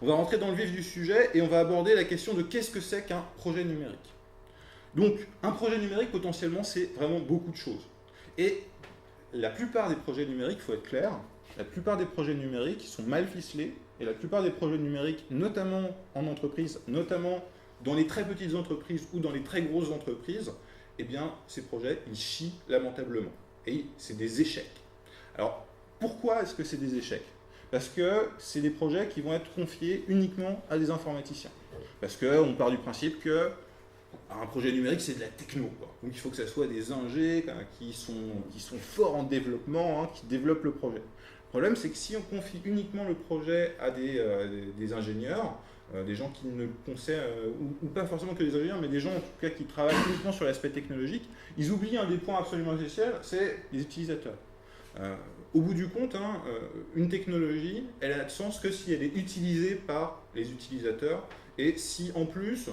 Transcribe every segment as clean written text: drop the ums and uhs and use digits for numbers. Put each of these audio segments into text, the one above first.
On va rentrer dans le vif du sujet et on va aborder la question de qu'est-ce que c'est qu'un projet numérique. Donc, un projet numérique, potentiellement, c'est vraiment beaucoup de choses. Et la plupart des projets numériques, il faut être clair, la plupart des projets numériques sont mal ficelés, et la plupart des projets numériques, notamment en entreprise, notamment dans les très petites entreprises ou dans les très grosses entreprises, eh bien, ces projets, ils chient lamentablement. Et c'est des échecs. Alors, pourquoi est-ce que c'est des échecs? Parce que c'est des projets qui vont être confiés uniquement à des informaticiens. Parce qu'on part du principe que un projet numérique, c'est de la techno, quoi. Donc il faut que ce soit des ingés qui sont forts en développement, hein, qui développent le projet. Le problème, c'est que si on confie uniquement le projet à des ingénieurs, des gens qui ne concernent, ou pas forcément que des ingénieurs, mais des gens en tout cas qui travaillent uniquement sur l'aspect technologique, ils oublient un des points absolument essentiels, c'est les utilisateurs. Au bout du compte, hein, une technologie, elle a de sens que si elle est utilisée par les utilisateurs et si en plus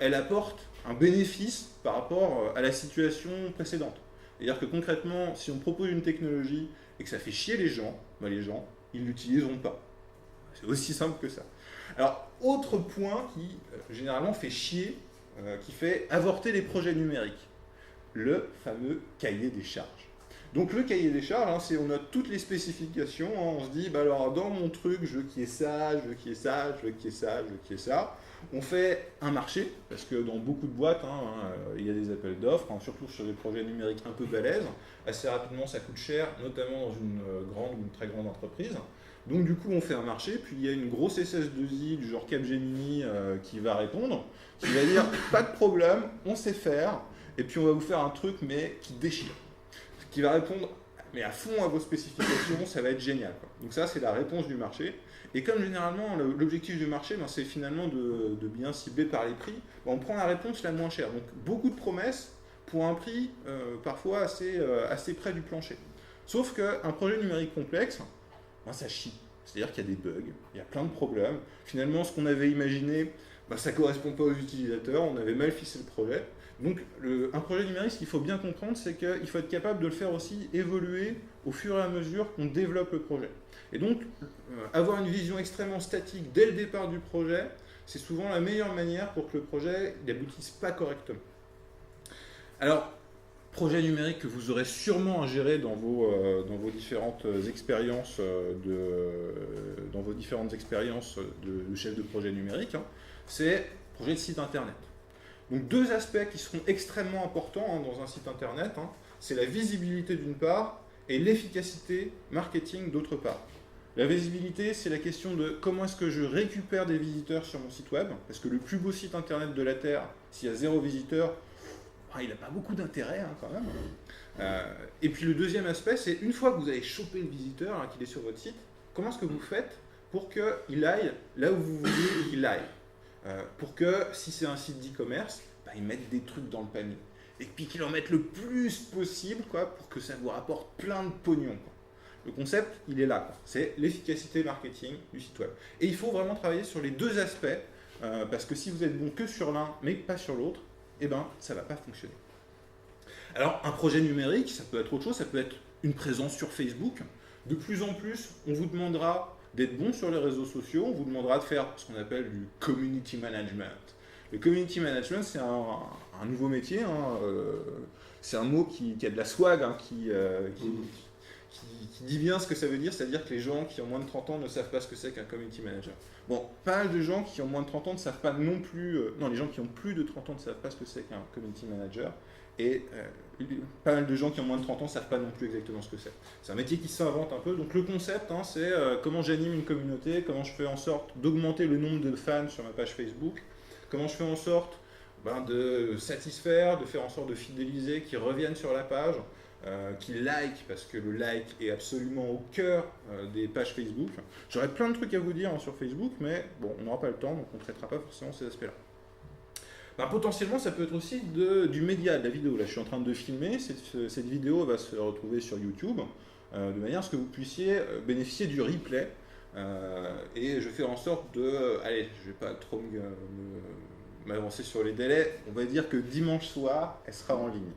elle apporte un bénéfice par rapport à la situation précédente. C'est-à-dire que concrètement, si on propose une technologie et que ça fait chier les gens, ils ne l'utiliseront pas. C'est aussi simple que ça. Alors, autre point qui généralement fait chier, qui fait avorter les projets numériques, le fameux cahier des charges. Donc le cahier des charges, hein, c'est on note toutes les spécifications, hein, on se dit, bah alors dans mon truc, je veux qu'il y ait ça, je veux qu'il y ait ça, je veux qu'il y ait ça, je veux qu'il y ait ça. On fait un marché, parce que dans beaucoup de boîtes, il y a des appels d'offres, hein, surtout sur des projets numériques un peu balèzes. Assez rapidement, ça coûte cher, notamment dans une grande ou une très grande entreprise. Donc du coup, on fait un marché, puis il y a une grosse SS2I du genre Capgemini qui va répondre, qui va dire, pas de problème, on sait faire, et puis on va vous faire un truc, mais qui déchire. Qui va répondre mais à fond à vos spécifications, ça va être génial, quoi. Donc ça, c'est la réponse du marché. Et comme généralement, l'objectif du marché, ben, c'est finalement de bien cibler par les prix, ben, on prend la réponse la moins chère. Donc beaucoup de promesses pour un prix parfois assez près du plancher. Sauf qu'un projet numérique complexe, ben, ça chie. C'est-à-dire qu'il y a des bugs, il y a plein de problèmes. Finalement, ce qu'on avait imaginé, ben, ça ne correspond pas aux utilisateurs, on avait mal ficelé le projet. Donc un projet numérique, ce qu'il faut bien comprendre, c'est qu'il faut être capable de le faire aussi évoluer au fur et à mesure qu'on développe le projet. Et donc, avoir une vision extrêmement statique dès le départ du projet, c'est souvent la meilleure manière pour que le projet n'aboutisse pas correctement. Alors, projet numérique que vous aurez sûrement à gérer dans vos différentes expériences de chef de projet numérique, hein, c'est projet de site internet. Donc deux aspects qui seront extrêmement importants, hein, dans un site internet, hein, c'est la visibilité d'une part et l'efficacité marketing d'autre part. La visibilité, c'est la question de comment est-ce que je récupère des visiteurs sur mon site web, parce que le plus beau site internet de la Terre, s'il y a 0 visiteur, il n'a pas beaucoup d'intérêt, hein, quand même. Et puis le deuxième aspect, c'est une fois que vous avez chopé le visiteur, hein, qu'il est sur votre site, comment est-ce que vous faites pour qu'il aille là où vous voulez qu'il aille, pour que, si c'est un site d'e-commerce, bah, ils mettent des trucs dans le panier. Et puis qu'ils en mettent le plus possible, quoi, pour que ça vous rapporte plein de pognon, quoi. Le concept, il est là, quoi. C'est l'efficacité marketing du site web. Et il faut vraiment travailler sur les deux aspects, parce que si vous êtes bon que sur l'un, mais pas sur l'autre, eh ben, ça ne va pas fonctionner. Alors, un projet numérique, ça peut être autre chose, ça peut être une présence sur Facebook. De plus en plus, on vous demandera d'être bon sur les réseaux sociaux, on vous demandera de faire ce qu'on appelle du community management. Le community management, c'est un nouveau métier, hein, c'est un mot qui a de la swag, hein, qui dit bien ce que ça veut dire, c'est-à-dire que les gens qui ont moins de 30 ans ne savent pas ce que c'est qu'un community manager. Bon, pas mal de gens qui ont moins de 30 ans ne savent pas non plus, les gens qui ont plus de 30 ans ne savent pas ce que c'est qu'un community manager, et pas mal de gens qui ont moins de 30 ans ne savent pas non plus exactement ce que c'est. C'est un métier qui s'invente un peu, donc le concept, hein, c'est comment j'anime une communauté, comment je fais en sorte d'augmenter le nombre de fans sur ma page Facebook, comment je fais en sorte de satisfaire, de faire en sorte de fidéliser, qu'ils reviennent sur la page, qu'ils like, parce que le like est absolument au cœur des pages Facebook. J'aurais plein de trucs à vous dire, hein, sur Facebook, mais bon, on n'aura pas le temps, donc on ne traitera pas forcément ces aspects-là. Potentiellement, ça peut être aussi du média, de la vidéo. Là, je suis en train de filmer, cette vidéo va se retrouver sur YouTube, de manière à ce que vous puissiez bénéficier du replay. Et je fais en sorte allez, je ne vais pas trop m'avancer sur les délais, on va dire que dimanche soir, elle sera en ligne.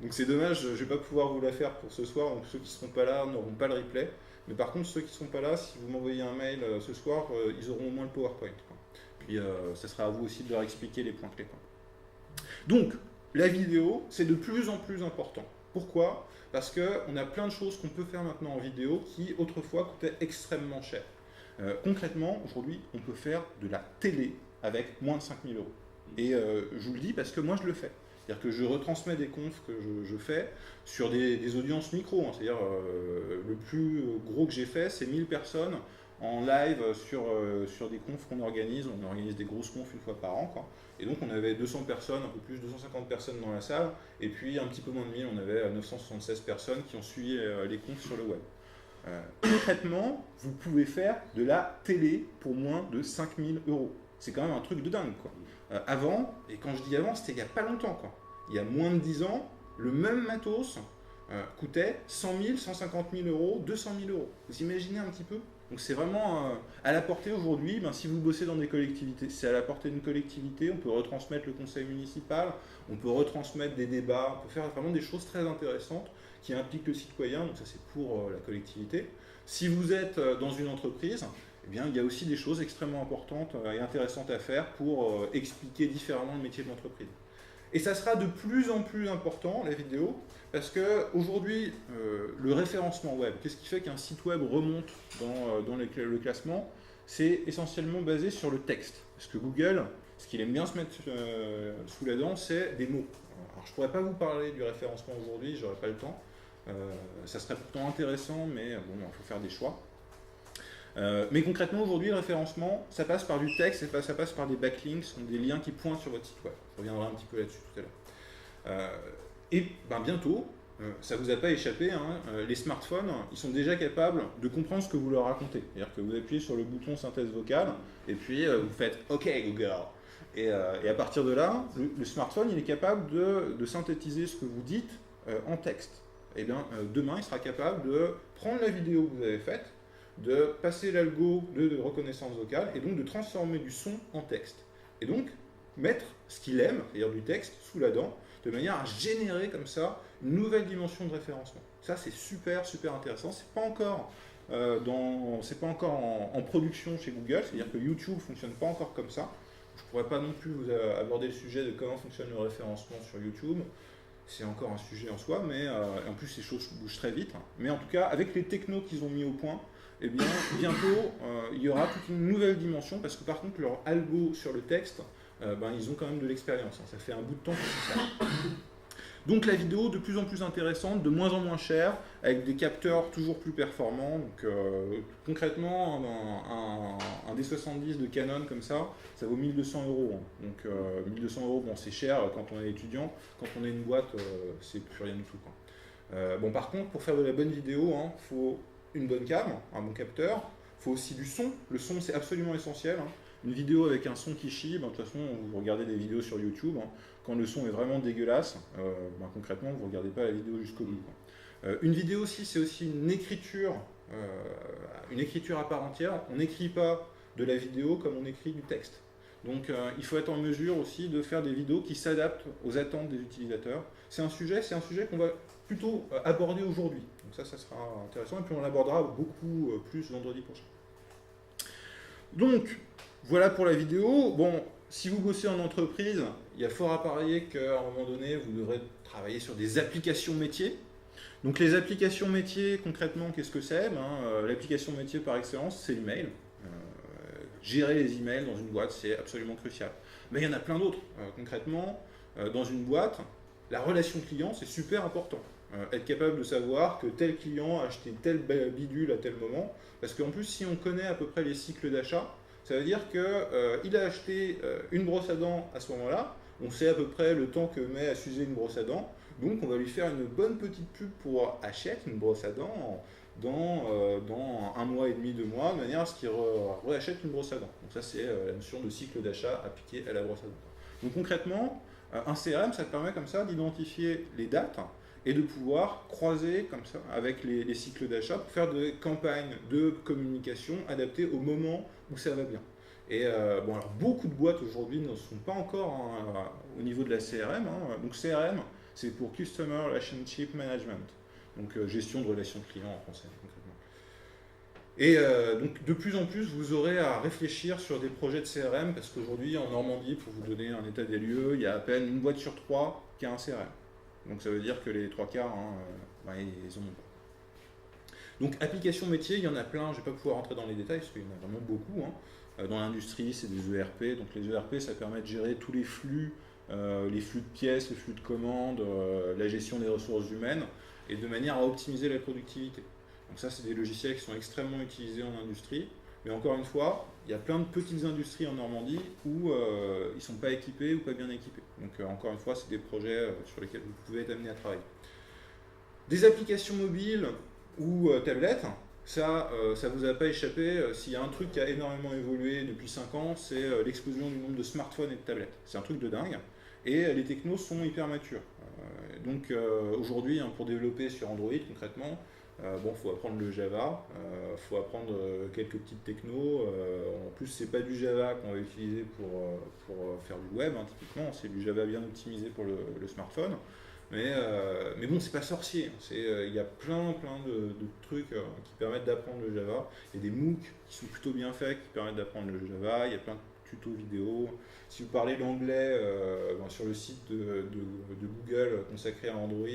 Donc c'est dommage, je ne vais pas pouvoir vous la faire pour ce soir, donc ceux qui ne seront pas là n'auront pas le replay. Mais par contre, ceux qui ne sont pas là, si vous m'envoyez un mail ce soir, ils auront au moins le PowerPoint, quoi. Puis ça sera à vous aussi de leur expliquer les points clés, quoi. Donc, la vidéo, c'est de plus en plus important. Pourquoi? Parce qu'on a plein de choses qu'on peut faire maintenant en vidéo qui, autrefois, coûtaient extrêmement cher. Concrètement, aujourd'hui, on peut faire de la télé avec moins de 5 000 euros. Et je vous le dis parce que moi, je le fais. C'est-à-dire que je retransmets des confs que je fais sur des audiences micro. Hein. C'est-à-dire, le plus gros que j'ai fait, c'est 1000 personnes en live sur des confs qu'on organise. On organise des grosses confs une fois par an, quoi. Et donc, on avait 200 personnes, un peu plus, 250 personnes dans la salle. Et puis, un petit peu moins de 1000, on avait 976 personnes qui ont suivi les confs sur le web. Concrètement, vous pouvez faire de la télé pour moins de 5000 euros. C'est quand même un truc de dingue, quoi. Avant, et quand je dis avant, c'était il n'y a pas longtemps, quoi. Il y a moins de 10 ans, le même matos coûtait 100 000, 150 000 euros, 200 000 euros. Vous imaginez un petit peu? Donc c'est vraiment à la portée aujourd'hui. Si vous bossez dans des collectivités, c'est à la portée d'une collectivité. On peut retransmettre le conseil municipal, on peut retransmettre des débats, on peut faire vraiment des choses très intéressantes qui impliquent le citoyen. Donc ça, c'est pour la collectivité. Si vous êtes dans une entreprise, eh bien, il y a aussi des choses extrêmement importantes et intéressantes à faire pour expliquer différemment le métier de l'entreprise. Et ça sera de plus en plus important, la vidéo, parce qu'aujourd'hui, le référencement web, qu'est-ce qui fait qu'un site web remonte dans le classement? C'est essentiellement basé sur le texte. Parce que Google, ce qu'il aime bien se mettre sous la dent, c'est des mots. Alors, je ne pourrais pas vous parler du référencement aujourd'hui, je n'aurai pas le temps. Ça serait pourtant intéressant, mais bon, il faut faire des choix. Mais concrètement, aujourd'hui, le référencement, ça passe par du texte, ça passe par des backlinks, des liens qui pointent sur votre site web. Je reviendrai un petit peu là-dessus tout à l'heure. Et bientôt, ça ne vous a pas échappé, hein, les smartphones, ils sont déjà capables de comprendre ce que vous leur racontez. C'est-à-dire que vous appuyez sur le bouton synthèse vocale, et puis vous faites « OK Google ». Et à partir de là, le smartphone, il est capable de synthétiser ce que vous dites en texte. Et bien, demain, il sera capable de prendre la vidéo que vous avez faite, de passer l'algo de reconnaissance vocale et donc de transformer du son en texte. Et donc, mettre ce qu'il aime, c'est-à-dire du texte, sous la dent, de manière à générer comme ça une nouvelle dimension de référencement. Ça, c'est super, super intéressant. C'est pas encore, en production chez Google, c'est-à-dire que YouTube ne fonctionne pas encore comme ça. Je ne pourrais pas non plus vous aborder le sujet de comment fonctionne le référencement sur YouTube. C'est encore un sujet en soi, mais en plus, ces choses bougent très vite. Mais en tout cas, avec les technos qu'ils ont mis au point, eh bien, bientôt, il y aura toute une nouvelle dimension, parce que par contre, leur algo sur le texte, ils ont quand même de l'expérience. Ça fait un bout de temps qu'ils font ça. Donc la vidéo, de plus en plus intéressante, de moins en moins chère, avec des capteurs toujours plus performants. Donc concrètement, un D70 de Canon comme ça vaut 1200 euros. Hein. Donc 1200 euros, bon, c'est cher quand on est étudiant. Quand on est une boîte, c'est plus rien du tout, quoi. Bon, par contre, pour faire de la bonne vidéo, il faut une bonne cam, un bon capteur. Il faut aussi du son. Le son, c'est absolument essentiel. Hein. Une vidéo avec un son qui chie, de toute façon, vous regardez des vidéos sur YouTube. Hein. Quand le son est vraiment dégueulasse, concrètement, vous ne regardez pas la vidéo jusqu'au bout. Une vidéo aussi, c'est aussi une écriture à part entière. On n'écrit pas de la vidéo comme on écrit du texte. Donc il faut être en mesure aussi de faire des vidéos qui s'adaptent aux attentes des utilisateurs. C'est un sujet qu'on va plutôt aborder aujourd'hui. Donc ça sera intéressant. Et puis on l'abordera beaucoup plus vendredi prochain. Donc, voilà pour la vidéo. Bon, si vous bossez en entreprise, il y a fort à parier qu'à un moment donné, vous devrez travailler sur des applications métiers. Donc les applications métiers, concrètement, qu'est-ce que c'est? L'application métier par excellence, c'est l'email. Gérer les emails dans une boîte, c'est absolument crucial. Mais il y en a plein d'autres. Concrètement, dans une boîte, la relation client, c'est super important. Être capable de savoir que tel client a acheté tel bidule à tel moment. Parce qu'en plus, si on connaît à peu près les cycles d'achat, ça veut dire qu'il a acheté une brosse à dents à ce moment-là. On sait à peu près le temps que met à s'user une brosse à dents. Donc on va lui faire une bonne petite pub pour achète une brosse à dents dans 1 mois et demi, 2 mois, de manière à ce qu'il réachète une brosse à dents. Donc ça, c'est la notion de cycle d'achat appliqué à la brosse à dents. Donc concrètement, un CRM, ça te permet comme ça d'identifier les dates et de pouvoir croiser comme ça avec les cycles d'achat pour faire des campagnes de communication adaptées au moment où ça va bien. Et alors beaucoup de boîtes aujourd'hui ne sont pas encore au niveau de la CRM. Donc CRM, c'est pour Customer Relationship Management. Donc gestion de relations clients en français concrètement. Et donc de plus en plus, vous aurez à réfléchir sur des projets de CRM, parce qu'aujourd'hui en Normandie, pour vous donner un état des lieux, il y a à peine une boîte sur trois qui a un CRM. Donc ça veut dire que les trois quarts, ils ont pas. Donc applications métiers, il y en a plein, je ne vais pas pouvoir rentrer dans les détails, parce qu'il y en a vraiment beaucoup. Dans l'industrie, c'est des ERP. Donc les ERP, ça permet de gérer tous les flux de pièces, les flux de commandes, la gestion des ressources humaines, et de manière à optimiser la productivité. Donc ça, c'est des logiciels qui sont extrêmement utilisés en industrie. Mais encore une fois, il y a plein de petites industries en Normandie où ils ne sont pas équipés ou pas bien équipés. Donc encore une fois, c'est des projets sur lesquels vous pouvez être amené à travailler. Des applications mobiles ou tablettes, ça vous a pas échappé. S'il y a un truc qui a énormément évolué depuis 5 ans, c'est l'explosion du nombre de smartphones et de tablettes. C'est un truc de dingue. Et les technos sont hyper matures. Donc aujourd'hui, pour développer sur Android concrètement, faut apprendre le Java, faut apprendre quelques petites technos. En plus, c'est pas du Java qu'on va utiliser pour faire du web, typiquement, c'est du Java bien optimisé pour le smartphone. Mais bon, c'est pas sorcier. Il y a plein de trucs qui permettent d'apprendre le Java. Il y a des MOOC qui sont plutôt bien faits qui permettent d'apprendre le Java. Il y a plein de tutos vidéo. Si vous parlez l'anglais, sur le site de Google consacré à Android,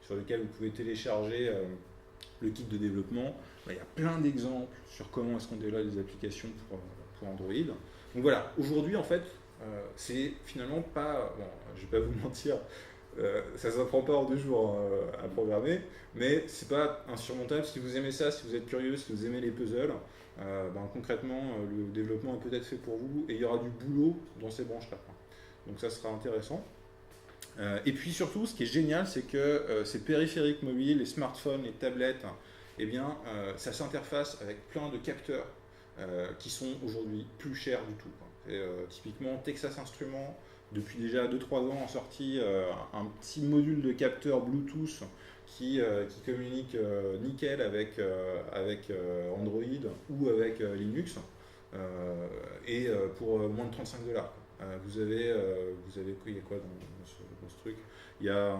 sur lequel vous pouvez télécharger le kit de développement, il y a plein d'exemples sur comment est-ce qu'on développe des applications pour Android. Donc voilà, aujourd'hui en fait, c'est finalement pas, je vais pas vous mentir, ça ne s'apprend pas en 2 jours à programmer, mais c'est pas insurmontable. Si vous aimez ça, si vous êtes curieux, si vous aimez les puzzles, concrètement, le développement est peut-être fait pour vous et il y aura du boulot dans ces branches-là. Donc ça sera intéressant. Et puis surtout, ce qui est génial, c'est que ces périphériques mobiles, les smartphones, les tablettes, ça s'interface avec plein de capteurs qui sont aujourd'hui plus chers du tout. Typiquement, Texas Instruments, depuis déjà 2-3 ans, a sorti un petit module de capteur Bluetooth qui communique nickel avec Android ou avec Linux, et pour moins de 35 $. Vous avez quoi dans ce truc? Il y a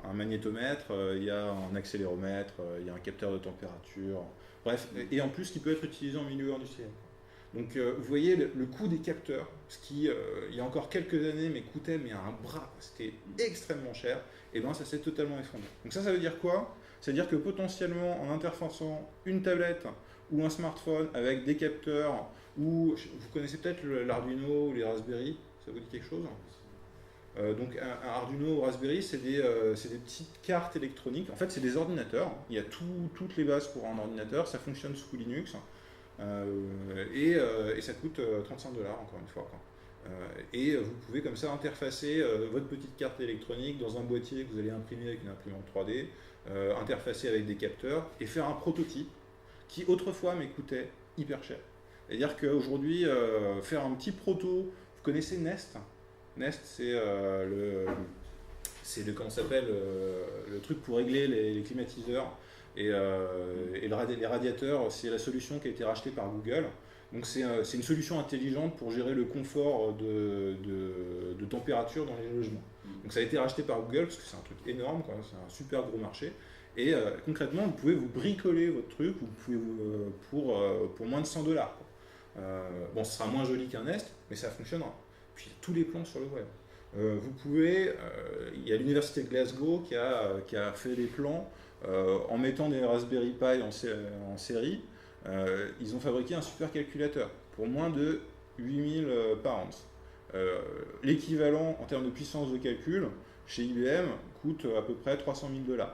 un magnétomètre, il y a un accéléromètre, il y a un capteur de température, bref, et en plus qui peut être utilisé en milieu industriel. Donc vous voyez le coût des capteurs, ce qui il y a encore quelques années coûtait un bras, c'était extrêmement cher, et ça s'est totalement effondré. Donc ça veut dire quoi? Ça veut dire que potentiellement en interfaçant une tablette ou un smartphone avec des capteurs, ou vous connaissez peut-être l'Arduino ou les Raspberry, ça vous dit quelque chose? Donc un Arduino ou Raspberry, c'est des petites cartes électroniques, en fait c'est des ordinateurs, il y a toutes les bases pour un ordinateur, ça fonctionne sous Linux. Et ça coûte 35 $ encore une fois. Et vous pouvez comme ça interfacer votre petite carte électronique dans un boîtier que vous allez imprimer avec une imprimante 3D, interfacer avec des capteurs et faire un prototype qui autrefois coûtait hyper cher. C'est-à-dire qu'aujourd'hui, faire un petit proto, vous connaissez Nest? Nest, c'est comment ça s'appelle, le truc pour régler les climatiseurs. Et les radiateurs, c'est la solution qui a été rachetée par Google. Donc c'est une solution intelligente pour gérer le confort de température dans les logements. Donc ça a été racheté par Google parce que c'est un truc énorme, c'est un super gros marché. Et concrètement, vous pouvez vous bricoler votre truc, vous pouvez pour moins de 100 $. Ce sera moins joli qu'un Nest, mais ça fonctionnera. Puis il y a tous les plans sur le web. Vous pouvez, il y a l'université de Glasgow qui a fait les plans. En mettant des Raspberry Pi en série, ils ont fabriqué un supercalculateur pour moins de 8000 pounds. L'équivalent en termes de puissance de calcul chez IBM coûte à peu près 300 000 $.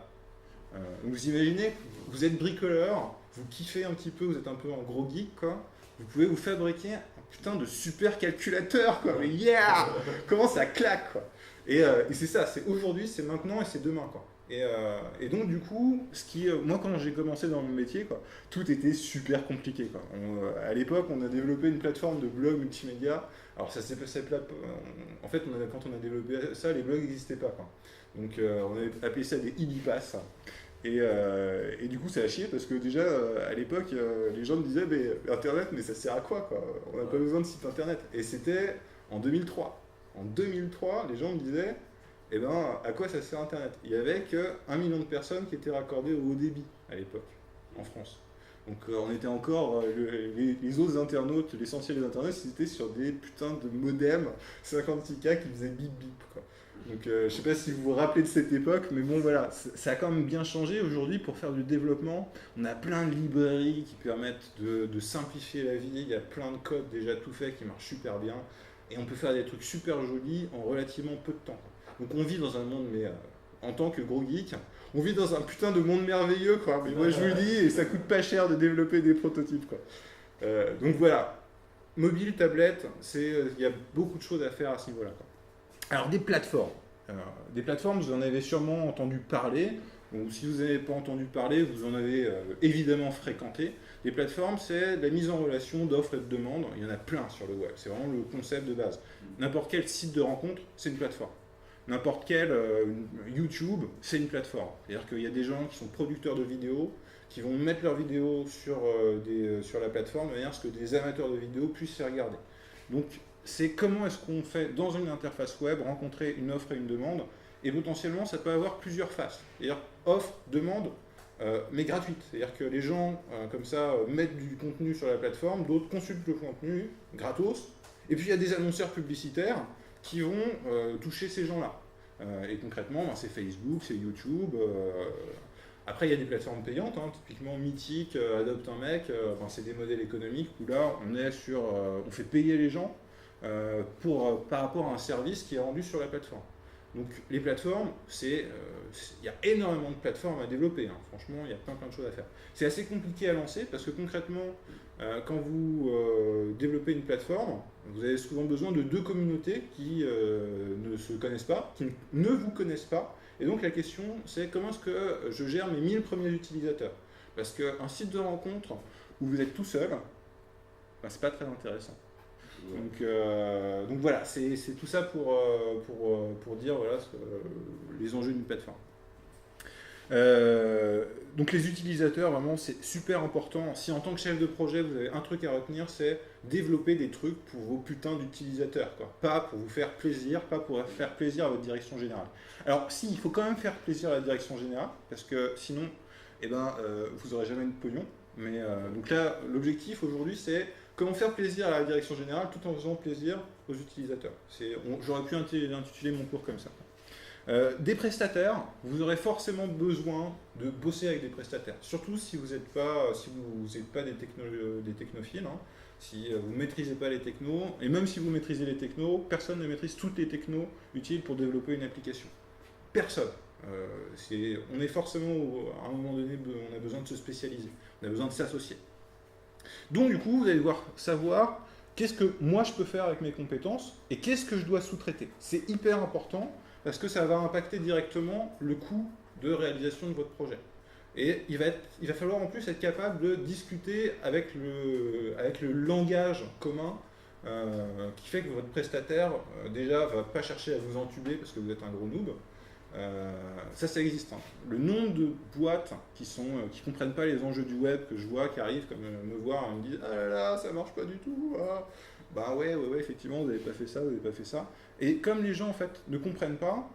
Vous imaginez, vous êtes bricoleur, vous kiffez un petit peu, vous êtes un peu en gros geek, vous pouvez vous fabriquer un putain de supercalculateur, mais yeah, comment ça claque, Et c'est ça, c'est aujourd'hui, c'est maintenant et c'est demain, Et donc du coup, moi quand j'ai commencé dans mon métier, tout était super compliqué. À l'époque, on a développé une plateforme de blog multimédia. Alors ça s'est passé, en fait, quand on a développé ça, les blogs n'existaient pas. Donc on a appelé ça des e-pass. Et du coup, ça a chier parce que déjà, à l'époque, les gens me disaient Internet, mais ça sert à quoi, On n'a pas besoin de site Internet. Et c'était en 2003. En 2003, les gens me disaient à quoi ça sert Internet? Il n'y avait que 1 million de personnes qui étaient raccordées au haut débit à l'époque, en France. Donc on était encore, les autres internautes, l'essentiel des internautes, c'était sur des putains de modems 56K qui faisaient bip bip, quoi. Donc je sais pas si vous vous rappelez de cette époque, mais bon voilà, ça a quand même bien changé aujourd'hui pour faire du développement. On a plein de librairies qui permettent de simplifier la vie, il y a plein de codes déjà tout faits qui marchent super bien, et on peut faire des trucs super jolis en relativement peu de temps. Donc on vit dans un monde, mais en tant que gros geek, on vit dans un putain de monde merveilleux, quoi. Mais moi je vous le dis, et ça coûte pas cher de développer des prototypes, quoi. Donc voilà, mobile, tablette, il y a beaucoup de choses à faire à ce niveau-là, quoi. Alors des plateformes. Des plateformes, vous en avez sûrement entendu parler, ou si vous n'avez pas entendu parler, vous en avez évidemment fréquenté. Des plateformes, c'est la mise en relation d'offres et de demandes. Il y en a plein sur le web, c'est vraiment le concept de base. N'importe quel site de rencontre, c'est une plateforme. N'importe quel YouTube, c'est une plateforme. C'est-à-dire qu'il y a des gens qui sont producteurs de vidéos, qui vont mettre leurs vidéos sur la plateforme de manière à ce que des amateurs de vidéos puissent les regarder. Donc c'est comment est-ce qu'on fait dans une interface web rencontrer une offre et une demande, et potentiellement ça peut avoir plusieurs faces. C'est-à-dire offre, demande, mais gratuite. C'est-à-dire que les gens comme ça mettent du contenu sur la plateforme, d'autres consultent le contenu gratos, et puis il y a des annonceurs publicitaires qui vont toucher ces gens-là. Et concrètement, c'est Facebook, c'est YouTube. Après, il y a des plateformes payantes, hein, typiquement Mythique, Adopte un mec. C'est des modèles économiques où là, on fait payer les gens par rapport à un service qui est rendu sur la plateforme. Donc les plateformes, il y a énormément de plateformes à développer, hein. Franchement, il y a plein de choses à faire. C'est assez compliqué à lancer parce que concrètement, quand vous développez une plateforme, vous avez souvent besoin de deux communautés qui ne se connaissent pas, qui ne vous connaissent pas. Et donc la question, c'est comment est-ce que je gère mes 1000 premiers utilisateurs? Parce qu'un site de rencontre où vous êtes tout seul, c'est pas très intéressant. Donc voilà, c'est tout ça pour dire voilà, les enjeux d'une plateforme. Donc les utilisateurs, vraiment, c'est super important. Si en tant que chef de projet, vous avez un truc à retenir, c'est développer des trucs pour vos putains d'utilisateurs, quoi. Pas pour vous faire plaisir, pas pour faire plaisir à votre direction générale. Alors si, il faut quand même faire plaisir à la direction générale, parce que sinon, vous n'aurez jamais de pognon. Mais donc là, l'objectif aujourd'hui, c'est comment faire plaisir à la direction générale tout en faisant plaisir aux utilisateurs. J'aurais pu intituler mon cours comme ça. Des prestataires, vous aurez forcément besoin de bosser avec des prestataires. Surtout si vous n'êtes pas des technophiles, hein. Si vous ne maîtrisez pas les technos, et même si vous maîtrisez les technos, personne ne maîtrise toutes les technos utiles pour développer une application. Personne. On est forcément, à un moment donné, on a besoin de se spécialiser, on a besoin de s'associer. Donc du coup, vous allez devoir savoir qu'est-ce que moi je peux faire avec mes compétences et qu'est-ce que je dois sous-traiter. C'est hyper important parce que ça va impacter directement le coût de réalisation de votre projet. Et il va falloir en plus être capable de discuter avec le langage commun qui fait que votre prestataire déjà va pas chercher à vous entuber parce que vous êtes un gros noob. Ça existe, hein. Le nombre de boîtes qui comprennent pas les enjeux du web que je vois, qui arrivent comme me voir et me disent ah là là, ça marche pas du tout. Ah. Bah ouais, effectivement, vous n'avez pas fait ça, vous n'avez pas fait ça. Et comme les gens en fait ne comprennent pas,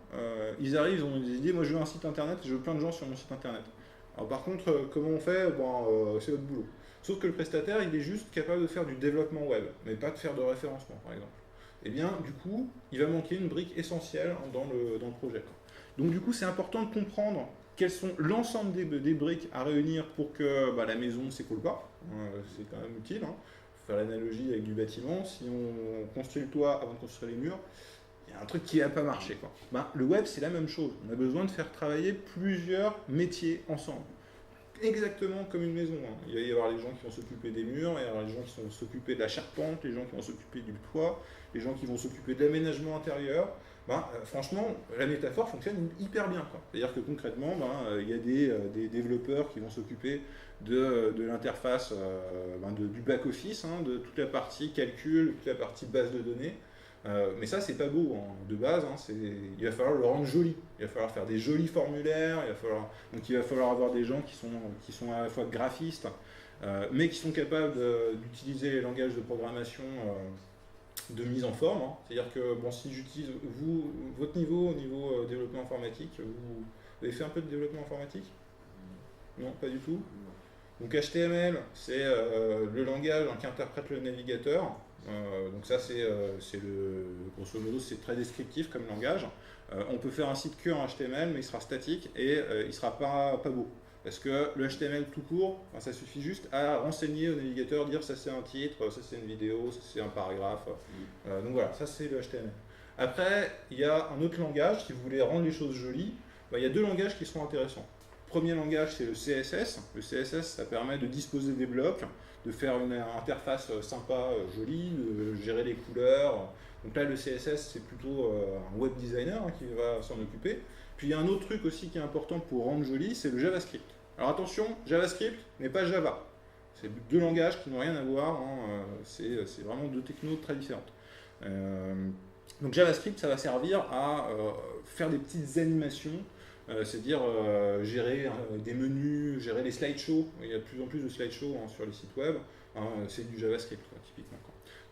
ils arrivent, ils ont des idées. Moi, je veux un site internet, je veux plein de gens sur mon site internet. Alors par contre, comment on fait? C'est votre boulot. Sauf que le prestataire, il est juste capable de faire du développement web, mais pas de faire de référencement, par exemple. Et bien, du coup, il va manquer une brique essentielle dans le projet. Donc du coup, c'est important de comprendre quels sont l'ensemble des briques à réunir pour que la maison s'écoule pas. C'est quand même utile, hein. Faire l'analogie avec du bâtiment, si on construit le toit avant de construire les murs, il y a un truc qui n'a pas marché, quoi. Le web, c'est la même chose. On a besoin de faire travailler plusieurs métiers ensemble. Exactement comme une maison, hein. Il va y avoir les gens qui vont s'occuper des murs, il va y avoir les gens qui vont s'occuper de la charpente, les gens qui vont s'occuper du toit, les gens qui vont s'occuper de l'aménagement intérieur. Franchement, la métaphore fonctionne hyper bien, quoi. C'est-à-dire que concrètement, il y a des développeurs qui vont s'occuper de l'interface, du back-office, hein, de toute la partie calcul, toute la partie base de données. Mais ça, c'est pas beau, hein. De base, hein, il va falloir le rendre joli. Il va falloir faire des jolis formulaires, il va falloir avoir des gens qui sont à la fois graphistes, mais qui sont capables d'utiliser les langages de programmation de mise en forme, hein. C'est-à-dire que si j'utilise votre niveau au niveau développement informatique, vous avez fait un peu de développement informatique? Non, pas du tout. Donc HTML, c'est le langage qui interprète le navigateur. Donc ça, grosso modo, c'est très descriptif comme langage. On peut faire un site que en HTML, mais il sera statique et il sera pas beau. Parce que le HTML tout court, ça suffit juste à renseigner au navigateur, dire ça c'est un titre, ça c'est une vidéo, ça c'est un paragraphe. Donc voilà, ça c'est le HTML. Après, il y a un autre langage, si vous voulez rendre les choses jolies, il y a deux langages qui sont intéressants. Le premier langage, c'est le CSS. Le CSS, ça permet de disposer des blocs, de faire une interface sympa, jolie, de gérer les couleurs. Donc là, le CSS, c'est plutôt un web designer qui va s'en occuper. Puis il y a un autre truc aussi qui est important pour rendre joli, c'est le JavaScript. Alors attention, JavaScript n'est pas Java. C'est deux langages qui n'ont rien à voir, c'est vraiment deux technos très différentes. Donc JavaScript, ça va servir à faire des petites animations, c'est-à-dire gérer des menus, gérer les slideshows. Il y a de plus en plus de slideshows sur les sites web. C'est du JavaScript, typiquement.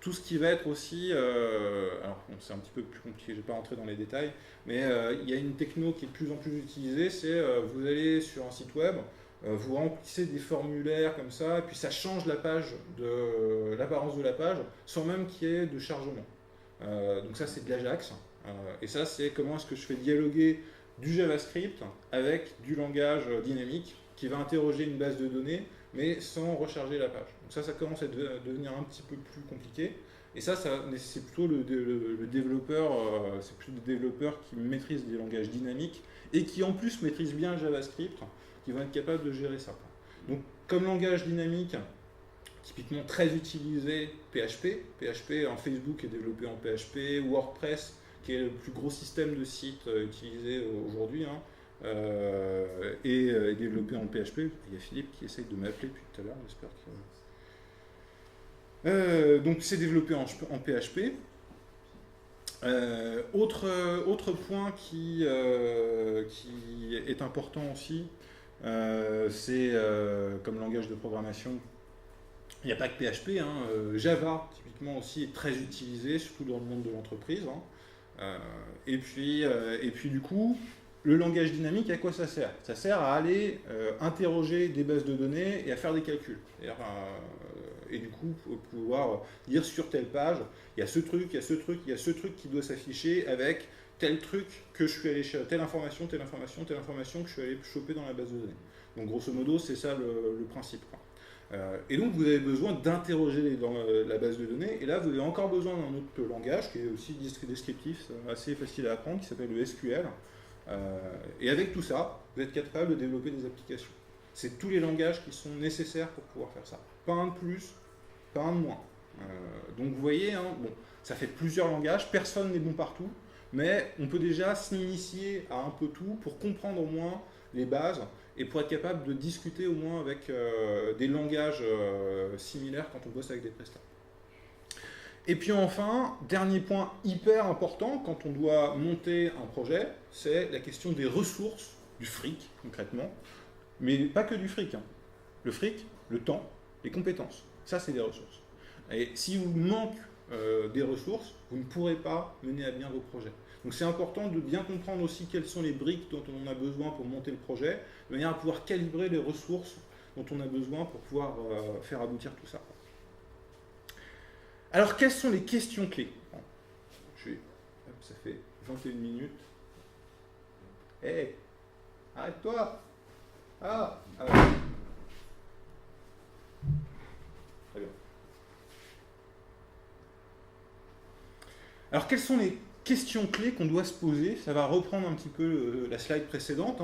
Tout ce qui va être aussi, alors bon, c'est un petit peu plus compliqué, je ne vais pas rentrer dans les détails, mais il y a une techno qui est de plus en plus utilisée, c'est vous allez sur un site web, vous remplissez des formulaires comme ça, et puis ça change l'apparence de la page, sans même qu'il y ait de chargement. Donc ça c'est de l'Ajax, et ça c'est comment est-ce que je fais dialoguer du JavaScript avec du langage dynamique qui va interroger une base de données, mais sans recharger la page. Donc ça commence à devenir un petit peu plus compliqué. Et ça c'est plutôt le développeur, c'est plutôt des développeurs qui maîtrisent des langages dynamiques et qui en plus maîtrisent bien le JavaScript, qui vont être capables de gérer ça. Donc comme langage dynamique, typiquement très utilisé, PHP. PHP en Facebook est développé en PHP, WordPress, qui est le plus gros système de sites utilisé aujourd'hui, est développé en PHP. Il y a Philippe qui essaye de m'appeler depuis tout à l'heure, j'espère que... donc c'est développé en PHP. Autre point qui est important aussi, c'est comme langage de programmation, il n'y a pas que PHP, Java typiquement aussi est très utilisé, surtout dans le monde de l'entreprise. Et puis du coup, le langage dynamique, à quoi ça sert? Ça sert à aller interroger des bases de données et à faire des calculs. Et du coup, pouvoir dire sur telle page, il y a ce truc, il y a ce truc, il y a ce truc qui doit s'afficher avec tel truc que je suis allé chercher, telle information que je suis allé choper dans la base de données. Donc grosso modo, c'est ça le principe. Et donc vous avez besoin d'interroger la base de données, et là vous avez encore besoin d'un autre langage qui est aussi descriptif, assez facile à apprendre, qui s'appelle le SQL. Et avec tout ça, vous êtes capable de développer des applications. C'est tous les langages qui sont nécessaires pour pouvoir faire ça. Pas un de plus, pas un de moins. Donc vous voyez, bon, ça fait plusieurs langages, personne n'est bon partout, mais on peut déjà s'initier à un peu tout pour comprendre au moins les bases et pour être capable de discuter au moins avec des langages similaires quand on bosse avec des prestataires. Et puis enfin, dernier point hyper important quand on doit monter un projet, c'est la question des ressources, du fric concrètement, mais pas que du fric. Le fric, le temps, les compétences, ça c'est des ressources. Et si vous manque des ressources, vous ne pourrez pas mener à bien vos projets. Donc c'est important de bien comprendre aussi quelles sont les briques dont on a besoin pour monter le projet, de manière à pouvoir calibrer les ressources dont on a besoin pour pouvoir faire aboutir tout ça. Alors quelles sont les questions clés? Ça fait 21 minutes. Hé, hey, arrête-toi. Ah, très bien. Alors quelles sont les questions clés qu'on doit se poser? Ça va reprendre un petit peu la slide précédente,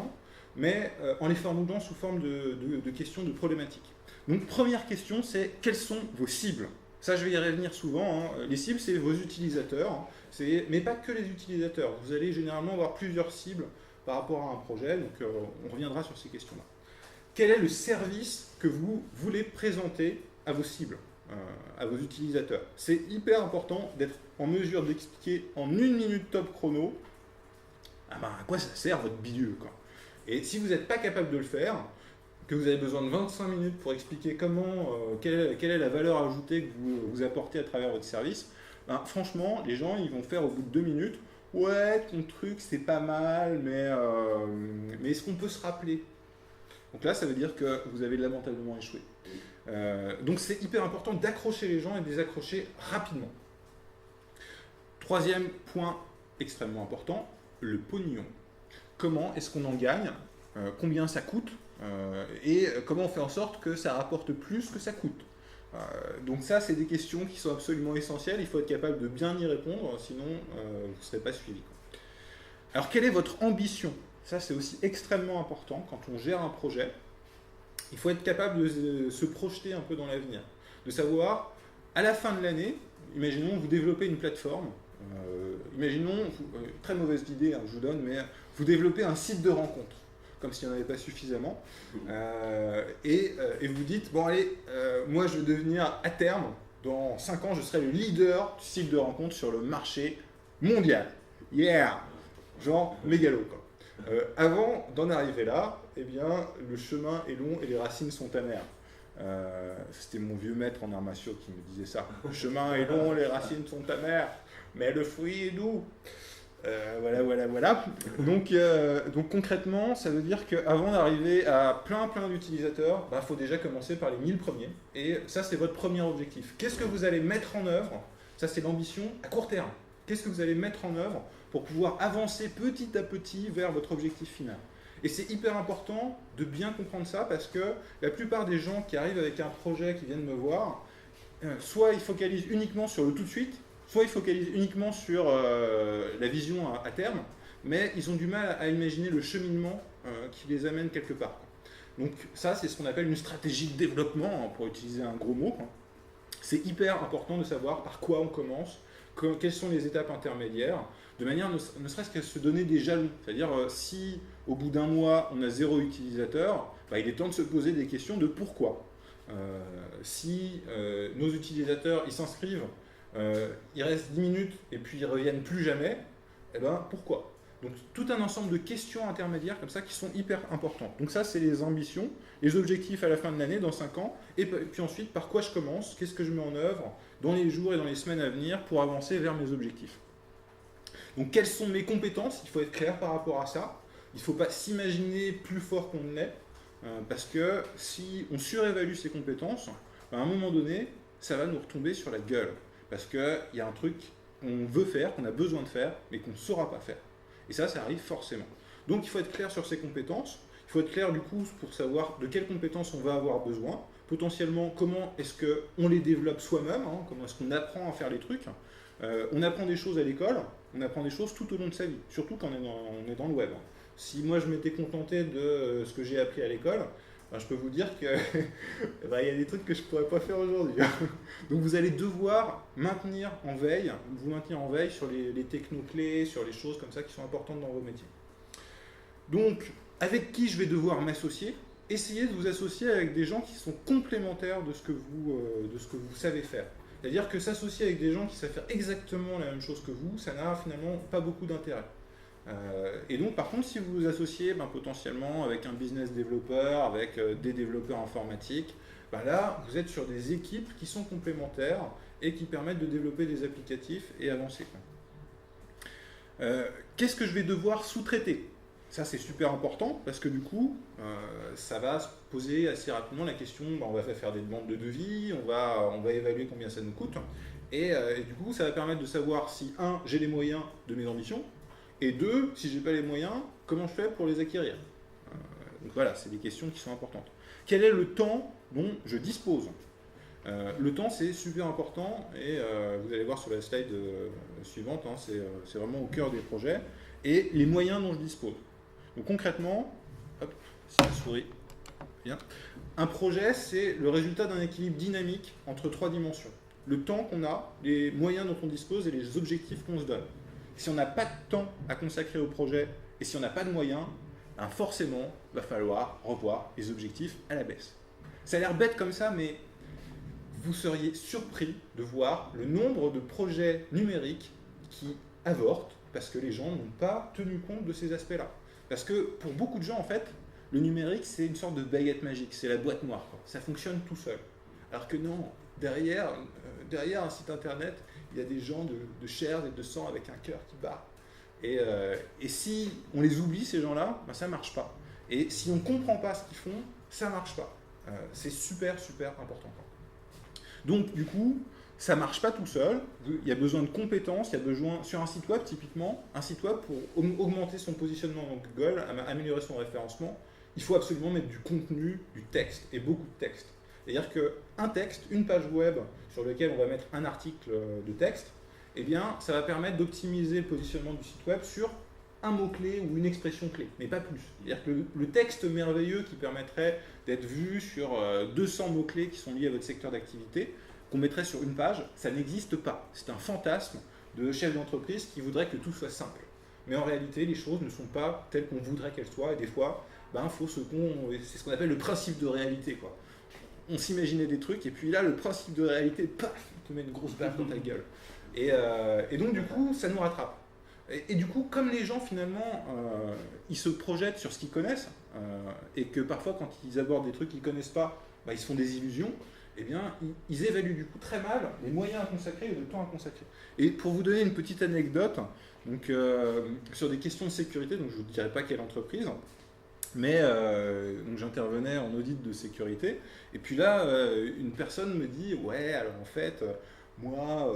mais en les formulant sous forme de questions, de problématiques. Donc première question, c'est quelles sont vos cibles? Ça, je vais y revenir souvent. Les cibles, c'est vos utilisateurs, mais pas que les utilisateurs. Vous allez généralement avoir plusieurs cibles par rapport à un projet, donc on reviendra sur ces questions-là. Quel est le service que vous voulez présenter à vos cibles, à vos utilisateurs? C'est hyper important d'être en mesure d'expliquer en 1 minute top chrono à quoi ça sert votre bidule, quoi. Et si vous n'êtes pas capable de le faire, que vous avez besoin de 25 minutes pour expliquer quelle est la valeur ajoutée que vous apportez à travers votre service, franchement, les gens ils vont faire au bout de 2 minutes, ouais, ton truc c'est pas mal, mais est-ce qu'on peut se rappeler? Donc là, ça veut dire que vous avez lamentablement échoué. Donc c'est hyper important d'accrocher les gens et de les accrocher rapidement. Troisième point extrêmement important, le pognon. Comment est-ce qu'on en gagne, combien ça coûte, et comment on fait en sorte que ça rapporte plus que ça coûte. Donc ça, c'est des questions qui sont absolument essentielles. Il faut être capable de bien y répondre, sinon vous ne serez pas suivi. Alors, quelle est votre ambition? Ça, c'est aussi extrêmement important quand on gère un projet. Il faut être capable de se projeter un peu dans l'avenir, de savoir, à la fin de l'année, imaginons vous développez une plateforme, imaginons, très mauvaise idée, je vous donne, mais vous développez un site de rencontre, comme s'il n'y en avait pas suffisamment, et vous dites, bon allez, moi je vais devenir à terme, dans 5 ans, je serai le leader du site de rencontre sur le marché mondial. Yeah! Genre mégalo, quoi. Avant d'en arriver là, eh bien, le chemin est long et les racines sont amères. C'était mon vieux maître en arts martiaux qui me disait ça. Le chemin est long, les racines sont amères, mais le fruit est doux. Voilà. Donc concrètement, ça veut dire qu'avant d'arriver à plein d'utilisateurs, il faut déjà commencer par les 1000 premiers. Et ça, c'est votre premier objectif. Qu'est-ce que vous allez mettre en œuvre? Ça, c'est l'ambition à court terme. Qu'est-ce que vous allez mettre en œuvre pour pouvoir avancer petit à petit vers votre objectif final? Et c'est hyper important de bien comprendre ça parce que la plupart des gens qui arrivent avec un projet, qui viennent me voir, soit ils focalisent uniquement sur le tout de suite, soit ils focalisent uniquement sur la vision à terme, mais ils ont du mal à imaginer le cheminement qui les amène quelque part. Donc ça, c'est ce qu'on appelle une stratégie de développement, pour utiliser un gros mot. C'est hyper important de savoir par quoi on commence, quelles sont les étapes intermédiaires, de manière ne serait-ce qu'à se donner des jalons. C'est-à-dire, si au bout d'un mois, on a 0 utilisateur, il est temps de se poser des questions de pourquoi. Si nos utilisateurs ils s'inscrivent, il reste 10 minutes et puis ils ne reviennent plus jamais, pourquoi? Donc tout un ensemble de questions intermédiaires comme ça qui sont hyper importantes. Donc ça, c'est les ambitions, les objectifs à la fin de l'année, dans 5 ans, et puis ensuite, par quoi je commence, qu'est-ce que je mets en œuvre dans les jours et dans les semaines à venir pour avancer vers mes objectifs. Donc quelles sont mes compétences? Il faut être clair par rapport à ça. Il ne faut pas s'imaginer plus fort qu'on ne l'est, parce que si on surévalue ses compétences, à un moment donné, ça va nous retomber sur la gueule. Parce qu'il y a un truc qu'on veut faire, qu'on a besoin de faire, mais qu'on ne saura pas faire. Et ça arrive forcément. Donc il faut être clair sur ses compétences. Il faut être clair du coup pour savoir de quelles compétences on va avoir besoin. Potentiellement, comment est-ce qu'on les développe soi-même, comment est-ce qu'on apprend à faire les trucs. On apprend des choses à l'école, on apprend des choses tout au long de sa vie, surtout quand on est dans le web. Si moi je m'étais contenté de ce que j'ai appris à l'école, je peux vous dire qu'il y a des trucs que je ne pourrais pas faire aujourd'hui. Donc vous allez devoir vous maintenir en veille sur les techno-clés, sur les choses comme ça qui sont importantes dans vos métiers. Donc, avec qui je vais devoir m'associer? Essayez de vous associer avec des gens qui sont complémentaires de ce que vous savez faire. C'est-à-dire que s'associer avec des gens qui savent faire exactement la même chose que vous, ça n'a finalement pas beaucoup d'intérêt. Et donc par contre, si vous vous associez potentiellement avec un business développeur, avec des développeurs informatiques, là vous êtes sur des équipes qui sont complémentaires et qui permettent de développer des applicatifs et avancer. Qu'est-ce que je vais devoir sous-traiter? Ça c'est super important parce que du coup ça va se poser assez rapidement la question, on va faire des demandes de devis, on va évaluer combien ça nous coûte et du coup ça va permettre de savoir si j'ai les moyens de mes ambitions, et 2, si je n'ai pas les moyens, comment je fais pour les acquérir? Donc voilà, c'est des questions qui sont importantes. Quel est le temps dont je dispose? Le temps, c'est super important, et vous allez voir sur la slide suivante, c'est vraiment au cœur des projets, et les moyens dont je dispose. Donc concrètement, hop, si la souris, bien. Un projet, c'est le résultat d'un équilibre dynamique entre 3 dimensions. Le temps qu'on a, les moyens dont on dispose et les objectifs qu'on se donne. Si on n'a pas de temps à consacrer au projet et si on n'a pas de moyens, forcément, il va falloir revoir les objectifs à la baisse. Ça a l'air bête comme ça, mais vous seriez surpris de voir le nombre de projets numériques qui avortent parce que les gens n'ont pas tenu compte de ces aspects-là. Parce que pour beaucoup de gens, en fait, le numérique, c'est une sorte de baguette magique, c'est la boîte noire, quoi. Ça fonctionne tout seul. Alors que non, derrière un site internet, il y a des gens de chair et de sang avec un cœur qui bat. Et si on les oublie, ces gens-là, ça ne marche pas. Et si on ne comprend pas ce qu'ils font, ça ne marche pas. C'est super, super important. Donc, du coup, ça ne marche pas tout seul. Il y a besoin de compétences, il y a besoin, sur un site web, typiquement, un site web, pour augmenter son positionnement dans Google, améliorer son référencement, il faut absolument mettre du contenu, du texte, et beaucoup de texte. C'est-à-dire qu'un texte, une page web sur laquelle on va mettre un article de texte, eh bien, ça va permettre d'optimiser le positionnement du site web sur un mot-clé ou une expression clé, mais pas plus. C'est-à-dire que le texte merveilleux qui permettrait d'être vu sur 200 mots-clés qui sont liés à votre secteur d'activité, qu'on mettrait sur une page, ça n'existe pas. C'est un fantasme de chef d'entreprise qui voudrait que tout soit simple. Mais en réalité, les choses ne sont pas telles qu'on voudrait qu'elles soient, et des fois, c'est ce qu'on appelle le principe de réalité, quoi. On s'imaginait des trucs, et puis là, le principe de réalité, paf, il te met une grosse baffe dans ta gueule. Et donc, du coup, ça nous rattrape. Et du coup, comme les gens, finalement, ils se projettent sur ce qu'ils connaissent, et que parfois, quand ils abordent des trucs qu'ils ne connaissent pas, ils se font des illusions, eh bien, ils évaluent du coup très mal les moyens à consacrer et le temps à consacrer. Et pour vous donner une petite anecdote, donc, sur des questions de sécurité, donc je ne vous dirai pas quelle entreprise, mais donc j'intervenais en audit de sécurité, et puis là, une personne me dit, ouais, alors en fait, moi,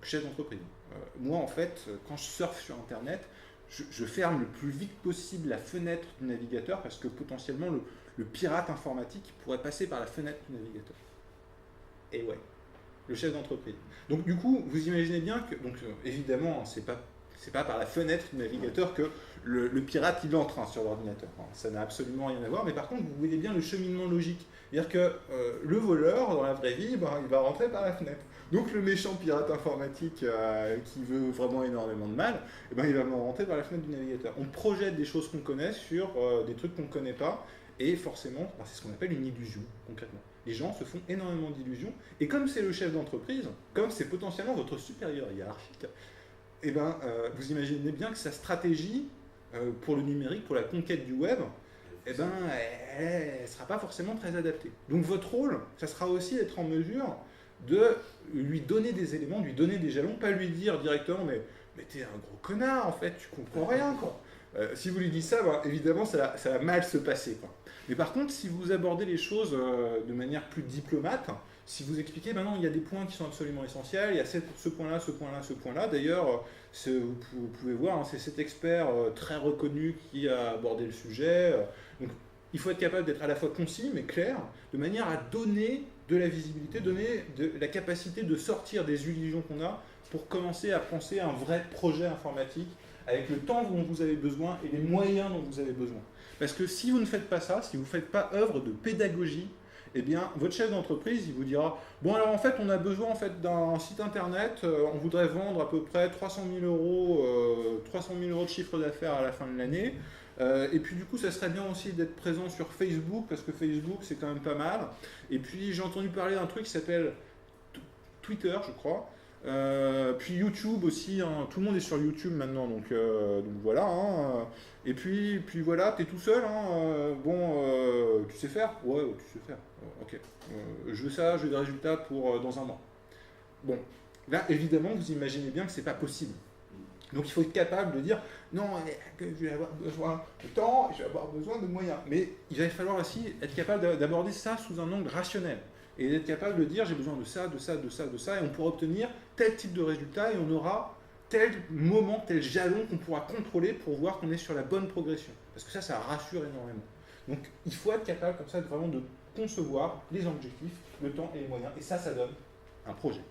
chef d'entreprise, moi en fait, quand je surfe sur Internet, je ferme le plus vite possible la fenêtre du navigateur, parce que potentiellement, le pirate informatique pourrait passer par la fenêtre du navigateur. Et ouais, le chef d'entreprise. Donc du coup, vous imaginez bien que, donc évidemment, c'est pas par la fenêtre du navigateur que le pirate il entre sur l'ordinateur. Ça n'a absolument rien à voir, mais par contre, vous voyez bien le cheminement logique. C'est-à-dire que le voleur, dans la vraie vie, il va rentrer par la fenêtre. Donc le méchant pirate informatique qui veut vraiment énormément de mal, il va rentrer par la fenêtre du navigateur. On projette des choses qu'on connaît sur des trucs qu'on ne connaît pas, et forcément, c'est ce qu'on appelle une illusion, concrètement. Les gens se font énormément d'illusions, et comme c'est le chef d'entreprise, comme c'est potentiellement votre supérieur hiérarchique, vous imaginez bien que sa stratégie pour le numérique, pour la conquête du web, elle ne sera pas forcément très adaptée. Donc votre rôle, ça sera aussi d'être en mesure de lui donner des éléments, de lui donner des jalons, pas lui dire directement mais t'es un gros connard en fait, tu comprends rien quoi. Si vous lui dites ça, évidemment ça va mal se passer quoi. Mais par contre, si vous abordez les choses de manière plus diplomate, si vous expliquez, maintenant il y a des points qui sont absolument essentiels, il y a ce point-là, ce point-là, ce point-là. D'ailleurs, vous pouvez voir, c'est cet expert très reconnu qui a abordé le sujet. Donc, il faut être capable d'être à la fois concis mais clair, de manière à donner de la visibilité, donner de la capacité de sortir des illusions qu'on a pour commencer à penser à un vrai projet informatique avec le temps dont vous avez besoin et les moyens dont vous avez besoin. Parce que si vous ne faites pas ça, si vous ne faites pas œuvre de pédagogie, eh bien, votre chef d'entreprise, il vous dira « Bon, alors en fait, on a besoin d'un site internet, on voudrait vendre à peu près 300 000 euros de chiffre d'affaires à la fin de l'année. Et puis du coup, ça serait bien aussi d'être présent sur Facebook, parce que Facebook, c'est quand même pas mal. Et puis, j'ai entendu parler d'un truc qui s'appelle Twitter, je crois. Puis YouTube aussi, hein. Tout le monde est sur YouTube maintenant, donc voilà. Hein. Et puis voilà, t'es tout seul. Hein. Tu sais faire? Ouais, tu sais faire. Ok. Je veux ça, je veux des résultats pour dans un mois. Bon, là, évidemment, vous imaginez bien que c'est pas possible. Donc il faut être capable de dire non, je vais avoir besoin de temps, je vais avoir besoin de moyens. Mais il va falloir aussi être capable d'aborder ça sous un angle rationnel. Et d'être capable de dire j'ai besoin de ça, de ça, de ça, de ça, et on pourra obtenir tel type de résultat, et on aura tel moment, tel jalon qu'on pourra contrôler pour voir qu'on est sur la bonne progression. Parce que ça rassure énormément. Donc il faut être capable comme ça vraiment de concevoir les objectifs, le temps et les moyens, et ça donne un projet.